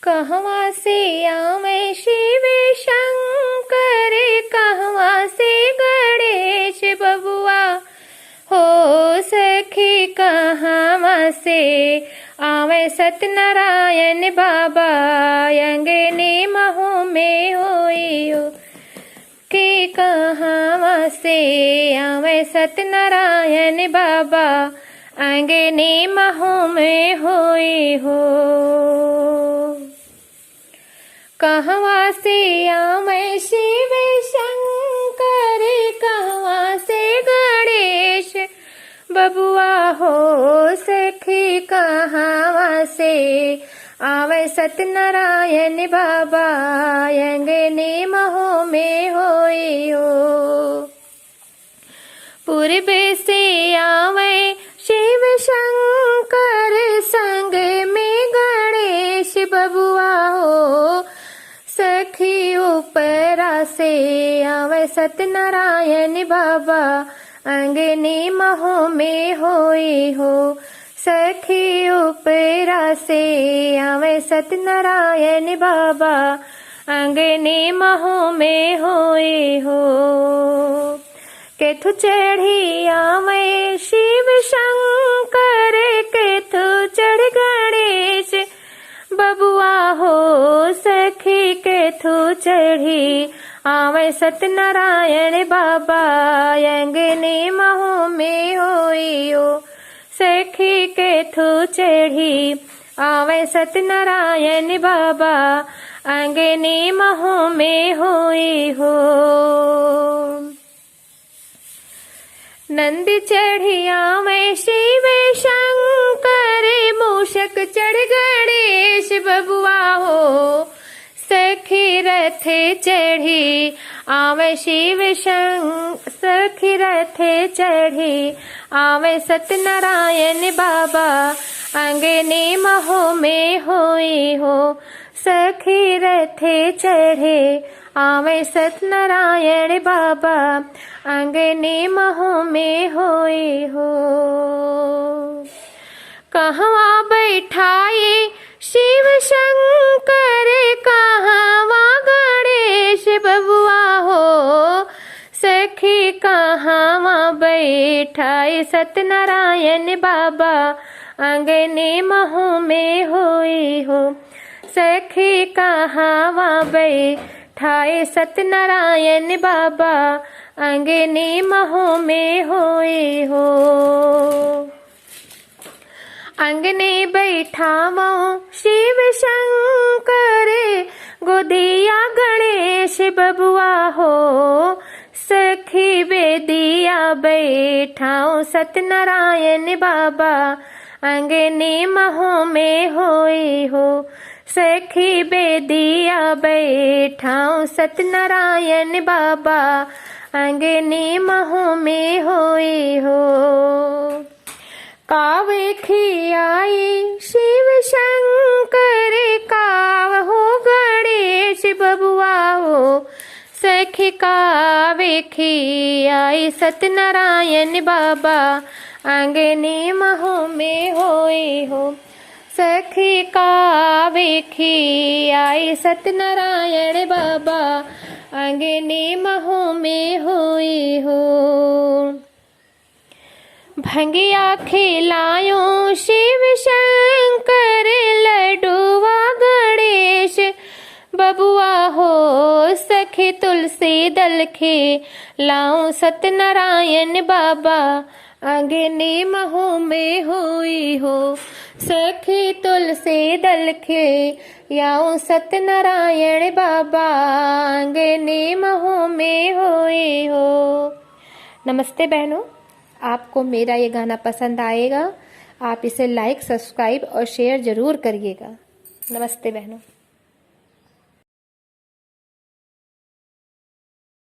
कहवा से आवे शिव शंकर, कहवा से गणेश बबुआ हो सखी, कहवा से आवे सत्यनारायण बाबा, अंगने महू में होई हो कि कहवा से आवे सत्यनारायण बाबा, अंगने महू में होई हो। कहवा से आवे शिव शंकर, कहवा से गणेश बबुआ हो सखी, कहवा से आवे सत्यनारायण बाबा, अंगने महू में होई हो। पूर्व से आवे शिव शंकर, संग में गणेश बबुआ हो सखी, ऊपरा से आवे सत्यनारायण बाबा, अंगने महू में होई हो सखी, ऊपरा से आवे सत्यनारायण बाबा, अंगने महू में होई हो। केथु चढ़ी आवे शिव शंकर, केथु चढ़ गणेश बबुआ हो सखी, केथु चढ़ी आवे सत्यनारायण बाबा, अंगने महू में होई हो सखी, केथु चढ़ी आवे सत्यनारायण बाबा, अंगने महू में होई हो। नंद चढ़ी आवे शिव शंकर, मूषक चढ़ गणेश बबुआ हो सखी, रथ चढ़ी आवे शिव सखी, रथ चढ़ी आवे सत्यनारायण बाबा, अंगने महू में होई हो सखी, रथ चढ़े आवे सत्यनारायण बाबा, अंगने महू में होई हो। कहवा बैठाए शिव शंकर, कहवा गणेश बबुआ हो सखी, कहवा बैठाए सत्यनारायण बाबा, अंगने महू में होई हो सखी, कहवा बैठाए सत्यनारायण बाबा, अंगने महू में होई हो। अंगने बैठावो शिव शंकर, गोदिया गणेश बबुआ हो सखी, बेदिया बैठाओ सत्यनारायण बाबा, अंगने महू में होई हो सखी, बेदिया बैठाओ सत्यनारायण बाबा, अंगने महू में होई हो। कावे खियाई शिव शंकर, काव हो गणेश बबुआ हो सखी, कावे खियाई सत्यनारायण बाबा, अंगने महू में होई हो सखी, कावे खियाई सत्यनारायण बाबा, अंगने महू में होई हो। भंगिया खिलायो शिव शंकर, लड्डुआ गणेश बबुआ हो सखी, तुलसी दल खिलाओ सत्यनारायण बाबा, अंगने महू में होई हो सखी, तुलसी दल खिलाओ सत्यनारायण बाबा, अंगने महू में होई हो। नमस्ते बहनों, आपको मेरा ये गाना पसंद आएगा, आप इसे लाइक, सब्सक्राइब और शेयर जरूर करिएगा। नमस्ते बहनों।